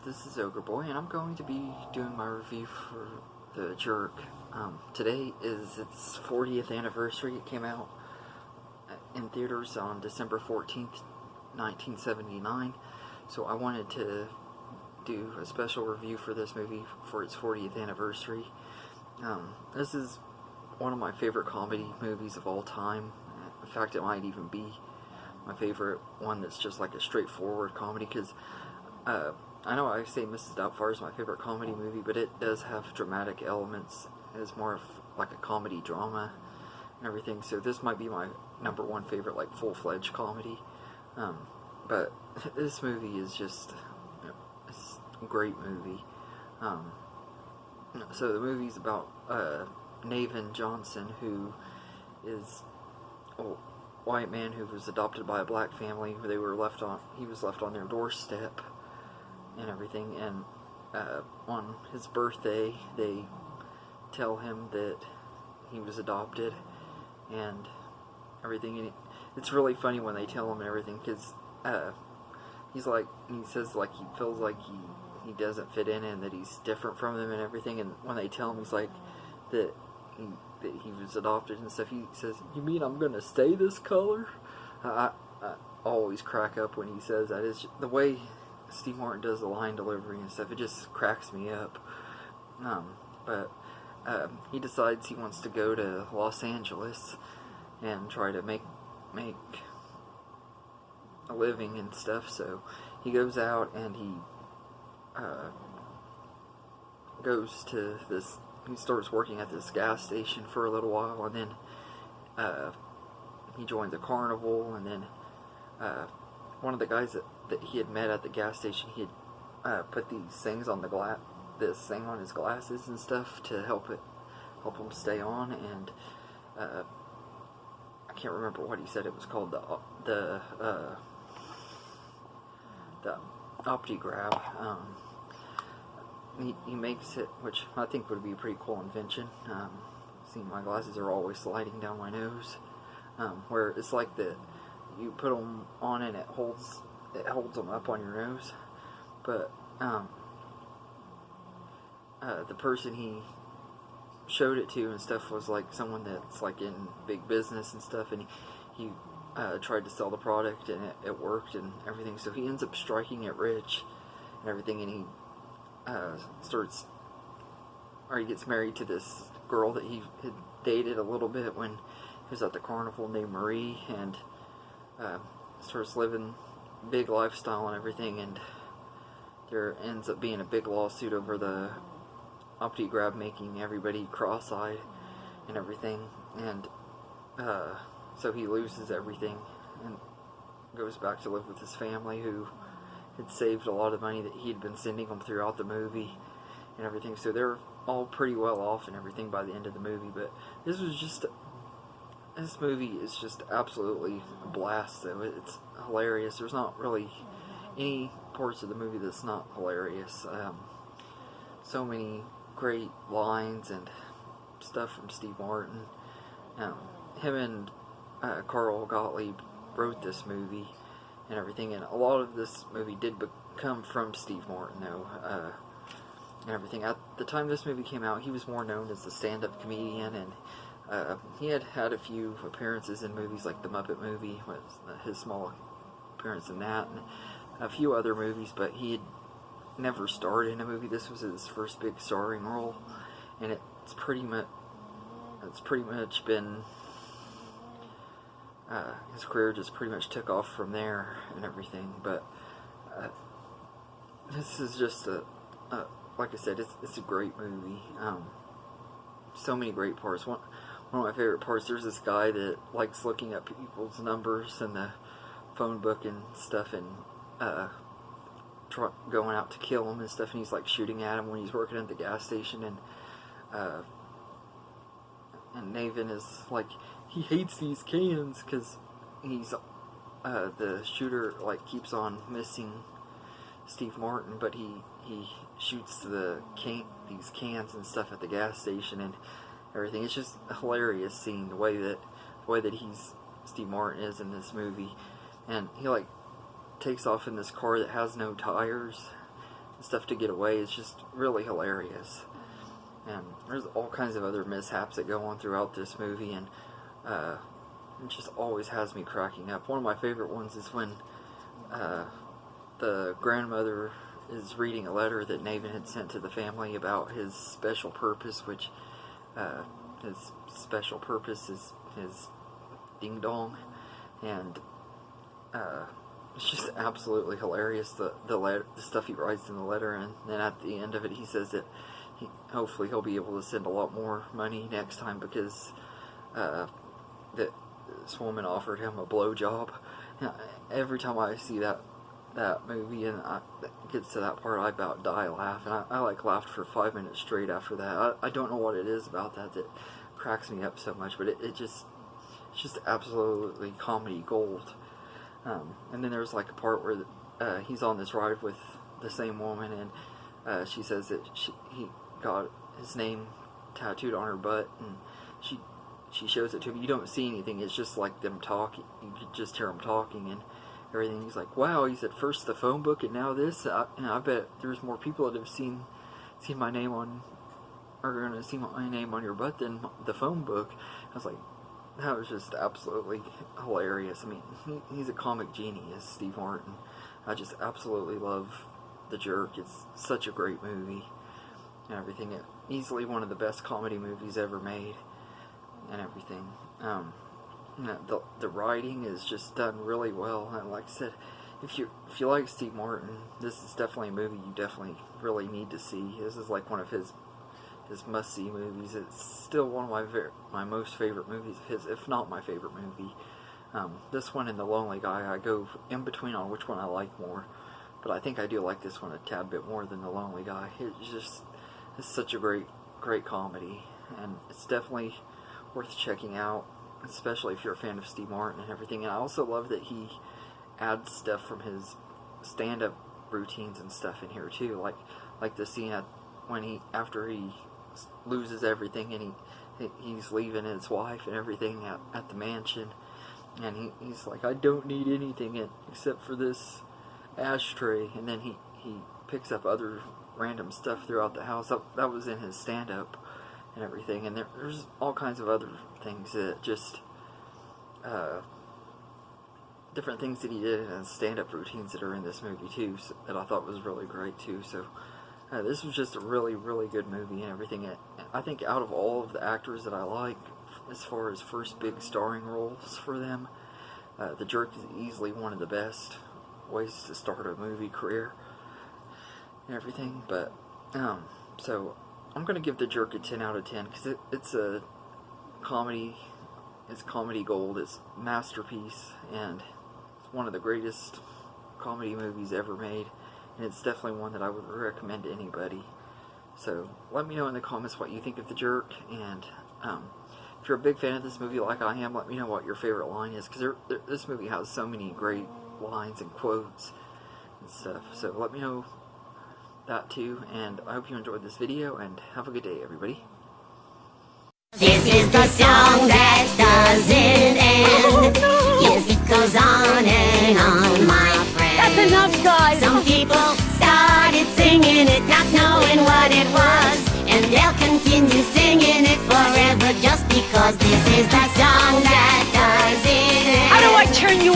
This is Ogre Boy, and I'm going to be doing my review for The Jerk. Today is its 40th anniversary. It came out in theaters on December 14th, 1979, so I wanted to do a special review for this movie for its 40th anniversary. This is one of my favorite comedy movies of all time. In fact, it might even be my favorite one that's just like a straightforward comedy, because I know I say Mrs. Doubtfire is my favorite comedy movie, but it does have dramatic elements. It's more of like a comedy drama and everything, so this might be my number one favorite, like, full-fledged comedy. But this movie is just, it's a great movie. So the movie's about Navin Johnson, who is a white man who was adopted by a black family. He was left on their doorstep and everything, and on his birthday they tell him that he was adopted and everything, and it's really funny when they tell him and everything, because he says like he feels like he doesn't fit in and that he's different from them and everything, and when they tell him he's like that he was adopted and stuff, he says, "You mean I'm gonna stay this color?" I always crack up when he says that. It's the way Steve Martin does the line delivery and stuff, it just cracks me up. But he decides he wants to go to Los Angeles and try to make a living and stuff, so he goes out and he he starts working at this gas station for a little while, and then he joins a carnival, and then one of the guys that he had met at the gas station, he had put these things on this thing on his glasses and stuff to help him stay on, and I can't remember what he said it was called, the OptiGrab. He makes it, which I think would be a pretty cool invention. See, my glasses are always sliding down my nose, where it's like you put them on and it holds them up on your nose. But the person he showed it to and stuff was like someone that's like in big business and stuff, and he tried to sell the product, and it worked and everything, so he ends up striking it rich and everything, and he he gets married to this girl that he had dated a little bit when he was at the carnival, named Marie, and starts living big lifestyle and everything, and there ends up being a big lawsuit over the OptiGrab making everybody cross-eyed and everything, and so he loses everything and goes back to live with his family, who had saved a lot of money that he'd been sending them throughout the movie and everything, so they're all pretty well off and everything by the end of the movie. But this movie is just absolutely a blast, though. It's hilarious. There's not really any parts of the movie that's not hilarious. So many great lines and stuff from Steve Martin. Him and Carl Gottlieb wrote this movie and everything, and a lot of this movie did come from Steve Martin, though, and everything. At the time this movie came out, he was more known as a stand-up comedian, and he had a few appearances in movies like The Muppet Movie, with his small appearance in that, and a few other movies, but he had never starred in a movie. This was his first big starring role, and it's pretty much been his career just pretty much took off from there and everything. But this is just like I said, it's a great movie. So many great parts. One of my favorite parts, there's this guy that likes looking up people's numbers in the phone book and stuff, and going out to kill him and stuff, and he's like shooting at him when he's working at the gas station, and Navin is like, he hates these cans because he's the shooter like keeps on missing Steve Martin, but he shoots these cans and stuff at the gas station and everything. It's just a hilarious scene, the way that Steve Martin is in this movie, and he like takes off in this car that has no tires stuff to get away is just really hilarious. And there's all kinds of other mishaps that go on throughout this movie, and it just always has me cracking up. One of my favorite ones is when the grandmother is reading a letter that Navin had sent to the family about his special purpose, which his special purpose is his ding dong, and it's just absolutely hilarious, the stuff he writes in the letter. And then at the end of it he says that hopefully he'll be able to send a lot more money next time because that this woman offered him a blowjob. Every time I see that movie and it gets to that part, I about die laughing. I like laughed for 5 minutes straight after that. I don't know what it is about that cracks me up so much, but it's just absolutely comedy gold. And then there's like a part where he's on this ride with the same woman, and she says that he got his name tattooed on her butt, and she shows it to him. You don't see anything, it's just like them talking. You could just hear them talking and everything. He's like, wow, he said, first the phone book and now this. I bet there's more people that have seen my name on, are going to see my name on your butt than the phone book. I was like, that was just absolutely hilarious. I mean, he's a comic genius, Steve Martin. I just absolutely love The Jerk. It's such a great movie and everything. Easily one of the best comedy movies ever made and everything. The writing is just done really well, and like I said, if you like Steve Martin, this is definitely a movie you definitely really need to see. This is like one of his must-see movies. It's still one of my most favorite movies of his, if not my favorite movie. This one and The Lonely Guy, I go in between on which one I like more, but I think I do like this one a tad bit more than The Lonely Guy. It's such a great comedy, and it's definitely worth checking out, especially if you're a fan of Steve Martin and everything. And I also love that he adds stuff from his stand-up routines and stuff in here too, like the scene after he loses everything and he's leaving his wife and everything at the mansion, and he's like, I don't need anything except for this ashtray, and then he picks up other random stuff throughout the house. That was in his stand-up and everything, and there's all kinds of other things that just different things that he did in his stand-up routines that are in this movie too, so, that I thought was really great too. So this was just a really good movie and everything. I think out of all of the actors that I like, as far as first big starring roles for them, The Jerk is easily one of the best ways to start a movie career and everything. But so I'm gonna give The Jerk a 10 out of 10 because it's a comedy. It's comedy gold. It's a masterpiece, and it's one of the greatest comedy movies ever made, and it's definitely one that I would recommend to anybody. So let me know in the comments what you think of The Jerk, and if you're a big fan of this movie like I am, let me know what your favorite line is, because this movie has so many great lines and quotes and stuff. So let me know that too, and I hope you enjoyed this video, and have a good day, everybody. This is the song that doesn't end. Oh, no. Yes, it goes on and on, my friend. That's enough, guys. Some people started singing it, not knowing what it was, and they'll continue singing it forever just because this is the song that doesn't end. How do I turn you